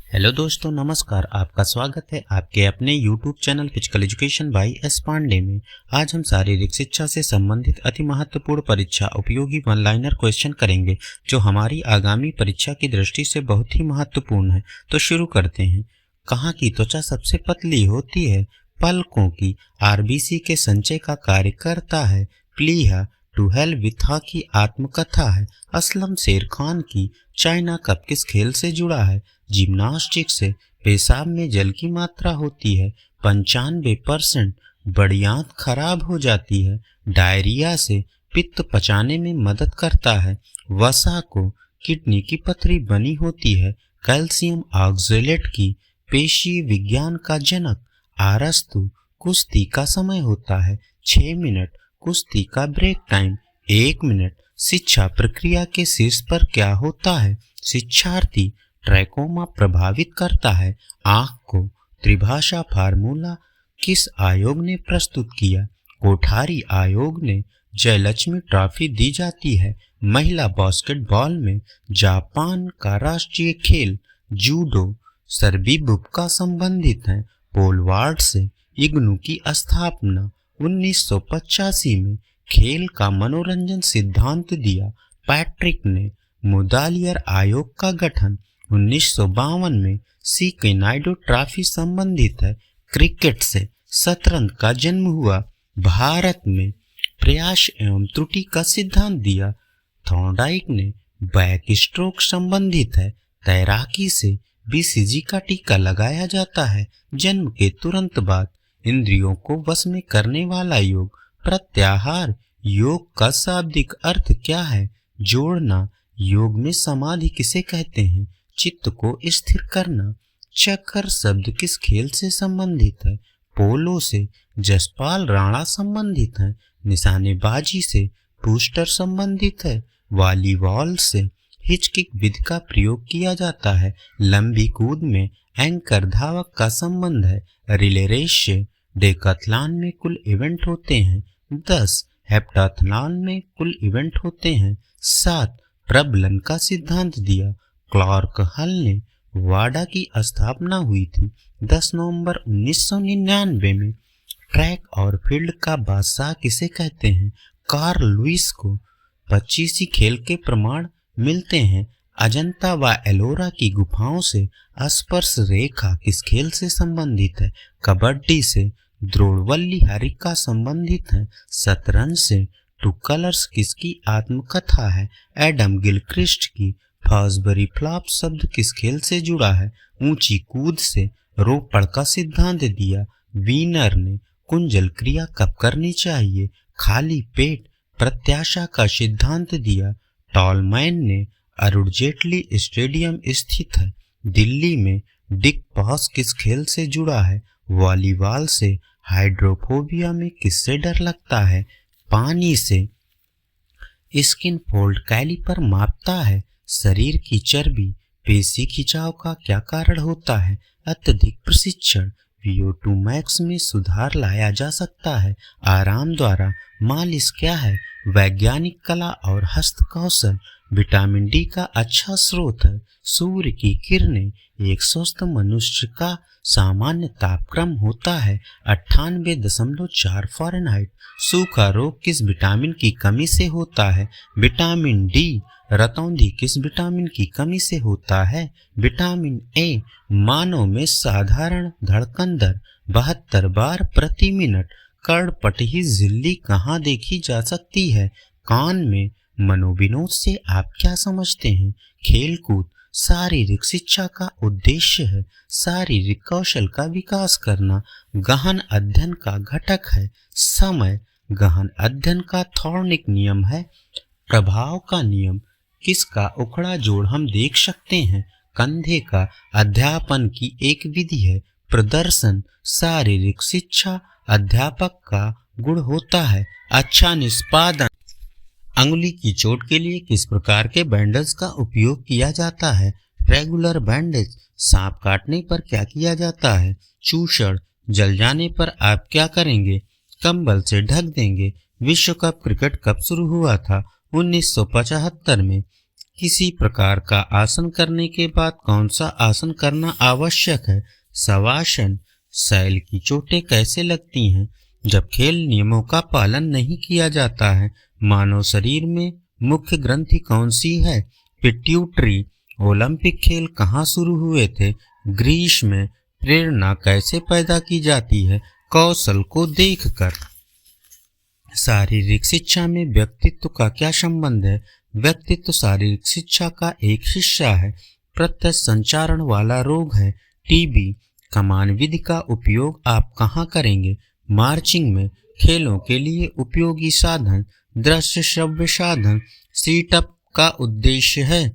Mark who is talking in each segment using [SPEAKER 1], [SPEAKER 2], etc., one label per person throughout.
[SPEAKER 1] Hello दोस्तों, नमस्कार। आपका स्वागत है आपके अपने YouTube channel physical education by S Pandey में। आज हम शारीरिक शिक्षा से संबंधित अति महत्वपूर्ण परीक्षा उपयोगी वन लाइनर क्वेश्चन करेंगे जो हमारी आगामी परीक्षा की दृष्टि से बहुत ही महत्वपूर्ण है। तो शुरू करते हैं। कहाँ की त्वचा सबसे पतली होती है? पलकों की। आरबीसी के संचय का कार्य करता है। प्लीहा टू हेल विथा की आत्मकथा है। असलम शेर खान की। चाइना कप किस खेल से जुड़ा है? जिम्नास्टिक से। पेशाब में जल की मात्रा होती है 95%। बड़ी आंत खराब हो जाती है डायरिया से। पित्त पचाने में मदद करता है। वसा को किडनी की पथरी बनी होती है कैल्शियम ऑक्जेलेट की। पेशी विज्ञान का जनक अरस्तु। कुश्ती का समय होता है 6 मिनट। कुश्ती का ब्रेक टाइम 1 मिनट। शिक्षा प्रक्रिया के शीर्ष पर क्या होता है? शिक्षार्थी। ट्रैकोमा प्रभावित करता है आंख को। त्रिभाषा फार्मूला किस आयोग ने प्रस्तुत किया? कोठारी आयोग ने। जयलक्ष्मी ट्रॉफी दी जाती है महिला बास्केटबॉल में। जापान का राष्ट्रीय खेल जूडो सर्बिबुक का संबंधित है पोलवार्ड से। इग्नू की स्थापना 1985 में। खेल का मनोरंजन सिद्धांत दिया पैट्रिक ने। मुदालियर आयोग का गठन 1952 में। सी के नायडू ट्रॉफी संबंधित है क्रिकेट से। शतरंज का जन्म हुआ भारत में। प्रयास एवं त्रुटि का सिद्धांत दिया थॉर्नडाइक ने। बैक स्ट्रोक संबंधित है तैराकी से। बीसीजी का टीका लगाया जाता है जन्म के तुरंत बाद। इंद्रियों को वश में करने वाला योग प्रत्याहार। योग का शाब्दिक अर्थ क्या है? जोड़ना। योग में समाधि किसे कहते हैं? चित्त को स्थिर करना। चक्कर शब्द किस खेल से संबंधित है? पोलो से। जसपाल राणा संबंधित है निशानेबाजी से। बूस्टर संबंधित है वॉलीबॉल से। हिचकिक विधि का प्रयोग किया जाता है लंबी कूद में। एंकर धावक का संबंध है रिले रेस से। डेकाथलॉन में कुल इवेंट होते हैं 10। हेप्टाथलॉन में कुल इवेंट होते हैं 7। प्रबलन का सिद्धांत दिया क्लार्क हल ने। वाडा की स्थापना हुई थी 10 नवंबर 1999 में। ट्रैक और फील्ड का बादशाह किसे कहते हैं? कार्ल लुईस को। 25 खेल के प्रमाण मिलते हैं अजंता व एलोरा की गुफाओं से। स्पर्श रेखा किस खेल से संबंधित है? कबड्डी से। द्रोणवल्ली हरिका संबंधित है शतरंज से। टू कलर्स किसकी आत्मकथा है? एडम गिलक्रिस्ट की। फॉसबरी फ्लॉप शब्द किस खेल से जुड़ा है? ऊंची कूद से। रोपड़ का सिद्धांत दिया वीनर ने। कुंजल क्रिया कब करनी चाहिए? खाली पेट। प्रत्याशा का सिद्धांत दिया टॉलमैन ने। अरुण जेटली स्टेडियम स्थित है दिल्ली में। डिक पॉस किस खेल से जुड़ा है? वॉलीबॉल से। हाइड्रोफोबिया में किससे डर लगता है? पानी से। स्किन फोल्ड कैलिपर मापता है शरीर की चर्बी। पेशी खिंचाव का क्या कारण होता है? अत्यधिक प्रशिक्षण। VO2 मैक्स में सुधार लाया जा सकता है आराम द्वारा। मालिश क्या है? वैज्ञानिक कला और हस्तकौशल। विटामिन डी का अच्छा स्रोत है सूर्य की किरणें। एक स्वस्थ मनुष्य का सामान्य तापक्रम होता है 98.4 फ़ारेनहाइट। सूखा रोग किस विटामिन की कमी से होता है? Vitamin D. रतौंधी किस विटामिन की कमी से होता है? Vitamin A. मानव में साधारण धड़कन दर 72 बार प्रति मिनट। कर्णपटही झिल्ली कहाँ देखी जा सकती है? कान में। मनोविनोद से आप क्या समझते हैं? खेलकूद शारीरिक शिक्षा का उद्देश्य है शारीरिक कौशल का विकास करना। गहन अध्ययन का घटक है समय। गहन अध्ययन का थॉर्निक नियम है प्रभाव का नियम। किसका उखड़ा जोड़ हम देख सकते हैं? कंधे का। अध्यापन की एक विधि है प्रदर्शन। शारीरिक शिक्षा अध्यापक का गुण होता है अच्छा निष्पादन। अंगुली की चोट के लिए किस प्रकार के बैंडेज का उपयोग किया जाता है? Regular bandage. सांप काटने पर क्या किया जाता है? चूषण। जल जाने पर आप क्या करेंगे? कंबल से ढक देंगे। विश्व कप क्रिकेट कब शुरू हुआ था? 1975 में। किसी प्रकार का आसन करने के बाद कौन सा आसन करना आवश्यक है? शवासन। शैल की चोटें कैसे लगती हैं? जब खेल नियमों का पालन नहीं किया जाता है। मानव शरीर में मुख्य ग्रंथि कौन सी है? पिट्यूटरी। ओलंपिक खेल कहाँ शुरू हुए थे? ग्रीस में। प्रेरणा कैसे पैदा की जाती है? कौशल को देखकर। शारीरिक शिक्षा में व्यक्तित्व का क्या संबंध है? व्यक्तित्व शारीरिक शिक्षा का एक हिस्सा है। प्रत्यक्ष संचारण वाला रोग है टीबी। कमान विधि का उपयोग आप कहाँ करेंगे? मार्चिंग में। खेलों के लिए उपयोगी साधन। दृश्य श्रव्य साधन। सीटअप का उद्देश्य है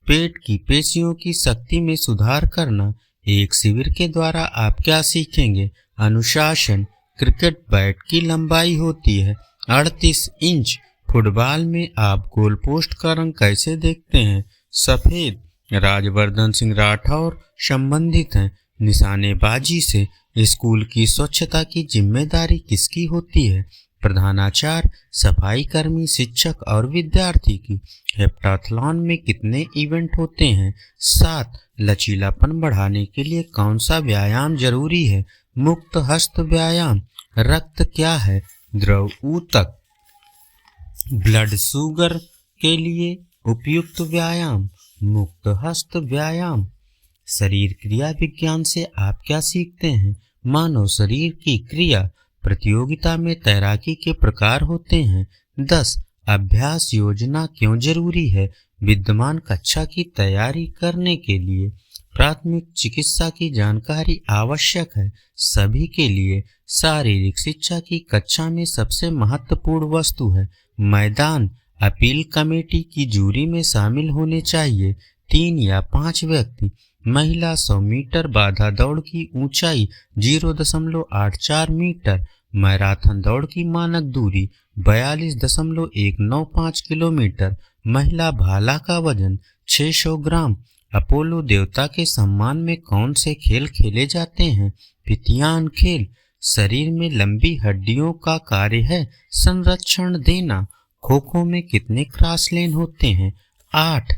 [SPEAKER 1] पेट की पेशियों की शक्ति में सुधार करना। एक शिविर के द्वारा आप क्या सीखेंगे? अनुशासन। क्रिकेट बैट की लंबाई होती है 38 इंच। फुटबॉल में आप गोल पोस्ट का रंग कैसे देखते हैं? सफेद। राजवर्धन सिंह राठौर संबंधित हैं निशानेबाजी से। स्कूल की स्वच्छता की जिम्मेदारी किसकी होती है? प्रधानाचार्य, सफाई कर्मी, शिक्षक और विद्यार्थी की। हेप्टाथलॉन में कितने इवेंट होते हैं? 7। लचीलापन बढ़ाने के लिए कौन सा व्यायाम जरूरी है? मुक्त हस्त व्यायाम। रक्त क्या है? द्रव ऊतक। ब्लड शुगर के लिए उपयुक्त व्यायाम। मुक्त हस्त व्यायाम। शरीर क्रिया विज्ञान से आप क्या सीखते हैं? मानव शरीर की क्रिया। प्रतियोगिता में तैराकी के प्रकार होते हैं 10। अभ्यास योजना क्यों जरूरी है? विद्यमान कक्षा की तैयारी करने के लिए। प्राथमिक चिकित्सा की जानकारी आवश्यक है सभी के लिए। शारीरिक शिक्षा की कक्षा में सबसे महत्वपूर्ण वस्तु है मैदान। अपील कमेटी की जूरी में शामिल होने चाहिए 3 या 5 व्यक्ति। महिला 100 मीटर बाधा दौड़ की ऊंचाई 0.84 मीटर। मैराथन दौड़ की मानक दूरी 42.195 किलोमीटर। महिला भाला का वजन 600 ग्राम। अपोलो देवता के सम्मान में कौन से खेल खेले जाते हैं? पितियान खेल। शरीर में लंबी हड्डियों का कार्य है संरक्षण देना। खो खो में कितने क्रॉस लेन होते हैं? 8।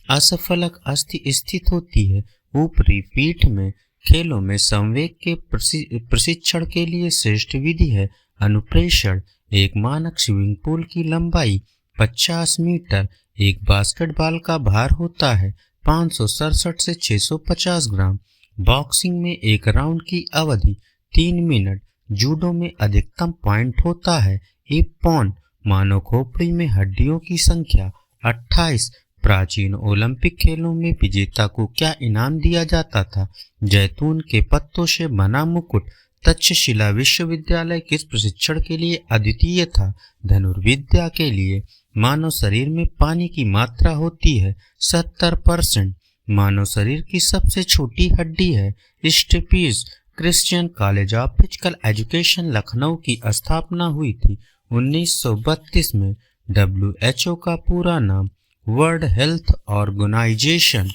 [SPEAKER 1] असफलक अस्थि स्थित होती है ऊपरी पीठ में। खेलों में संवेग के प्रशिक्षण के लिए श्रेष्ठ विधि है अनुप्रेषण। एक मानक स्विमिंग पूल की लंबाई 50 मीटर। एक बास्केटबॉल का भार होता है 567 से 650 ग्राम। बॉक्सिंग में एक राउंड की अवधि 3 मिनट। जूडो में अधिकतम पॉइंट होता है इप्पॉन। मानव खोपड़ी में हड्डियों की संख्या 28। प्राचीन ओलंपिक खेलों में विजेता को क्या इनाम दिया जाता था? जैतून के पत्तों से बना मुकुट। तक्षशिला विश्वविद्यालय किस प्रशिक्षण के लिए अद्वितीय था? धनुर्विद्या के लिए। मानव शरीर में पानी की मात्रा होती है 70%। मानव शरीर की सबसे छोटी हड्डी है stapes. Christian college of physical education Lucknow की स्थापना हुई थी 1932 में। WHO का पूरा नाम वर्ल्ड हेल्थ ऑर्गेनाइजेशन।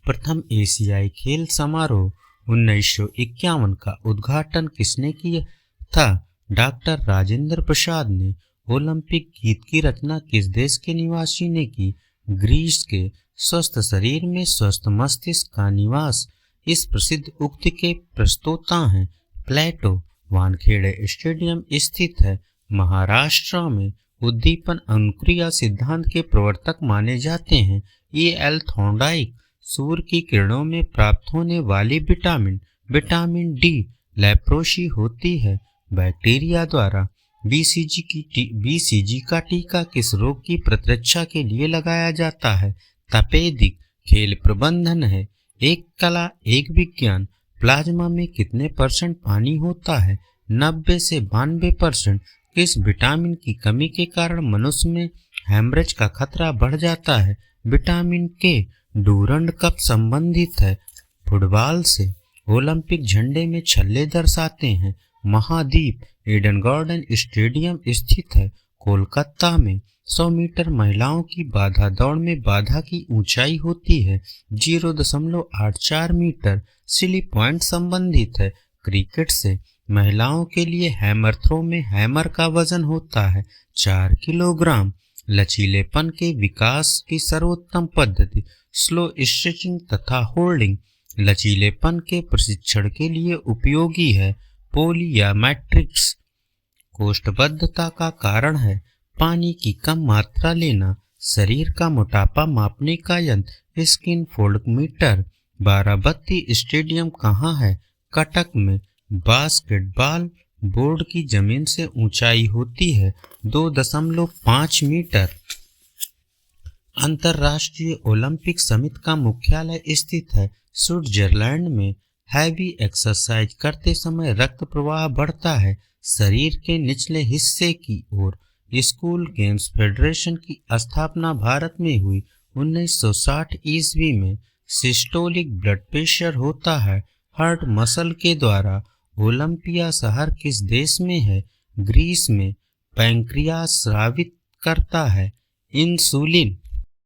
[SPEAKER 1] प्रथम एशियाई खेल समारोह 1951 का उद्घाटन किसने किया था? डॉक्टर राजेंद्र प्रसाद ने। ओलंपिक गीत की रचना किस देश के निवासी ने की? ग्रीस के। स्वस्थ शरीर में स्वस्थ मस्तिष्क का निवास। इस प्रसिद्ध उक्ति के प्रस्तोता हैं प्लेटो। वानखेड़े स्टेडियम स्थित है महाराष्ट्र में। उद्दीपन अनुक्रिया सिद्धांत के प्रवर्तक माने जाते हैं E.L. थॉर्नडाइक। सूर्य की किरणों में प्राप्त होने वाली विटामिन डी लेप्रोसी होती है बैक्टीरिया द्वारा। BCG का टीका किस रोग की प्रतिरक्षा के लिए लगाया जाता है? तपेदिक। खेल प्रबंधन है एक कला एक विज्ञान। प्लाज्मा में कितने % पानी होता है? 90 से 92%। किस विटामिन की कमी के कारण मनुष्य में हेमरेज का खतरा बढ़ जाता है? विटामिन के। डूरंड कप संबंधित है फुटबॉल से। ओलंपिक झंडे में छल्ले दर्शाते हैं महाद्वीप। ईडन गार्डन स्टेडियम स्थित है कोलकाता में। 100 मीटर महिलाओं की बाधा दौड़ में बाधा की ऊंचाई होती है 0.84 मीटर। सिली पॉइंट संबंधित है क्रिकेट से। महिलाओं के लिए हैमर थ्रो में हैमर का वजन होता है 4 किलोग्राम। लचीलेपन के विकास की सर्वोत्तम पद्धति स्लो स्ट्रेचिंग तथा होल्डिंग लचीलेपन के प्रशिक्षण के लिए उपयोगी है। पोली या मैट्रिक्स कोष्ठबद्धता का कारण है। पानी की कम मात्रा लेना। शरीर का मोटापा मापने का यंत्र स्किन फोल्ड मीटर। बाराबत्ती स्टेडियम कहाँ है? कटक में। बास्केटबॉल बोर्ड की जमीन से ऊंचाई होती है 2.5 मीटर। अंतर्राष्ट्रीय ओलंपिक समिति का मुख्यालय स्थित है स्विट्जरलैंड में। हैवी एक्सरसाइज करते समय रक्त प्रवाह बढ़ता है शरीर के निचले हिस्से की ओर। स्कूल गेम्स फेडरेशन की स्थापना भारत में हुई 1960 ईस्वी में। सिस्टोलिक ब्लड प्रेशर होता है हार्ट मसल के द्वारा। ओलंपिया शहर किस देश में है? ग्रीस में। पैंक्रियास स्रावित करता है इंसुलिन।